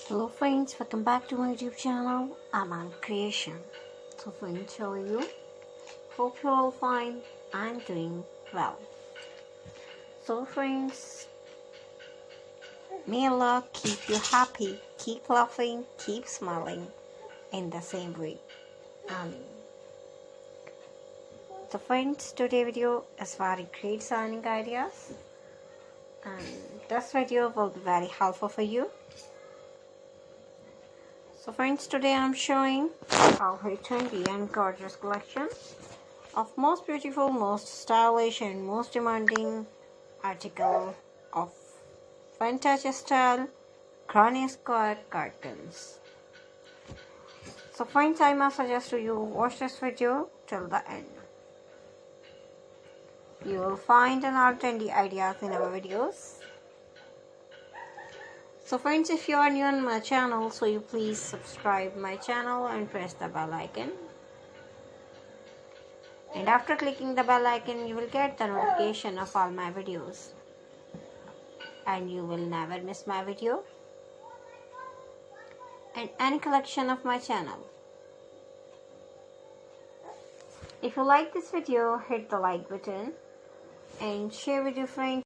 Hello friends, welcome back to my YouTube channel. I'm on creation. So friends, how are you? Hope you're all fine and doing well. So friends, may Allah keep you happy, keep laughing, keep smiling in the same way. So friends, today's video is very great signing ideas, and this video will be very helpful for you. So friends, today I'm showing our trendy and gorgeous collection of most beautiful, most stylish and most demanding article of vintage style granny square cardigans. So friends, I must suggest to you watch this video till the end. You will find an all trendy ideas in our videos. So friends, if you are new on my channel, so you please subscribe my channel and press the bell icon. And after clicking the bell icon, you will get the notification of all my videos. And you will never miss my video and any collection of my channel. If you like this video, hit the like button and share with your friends.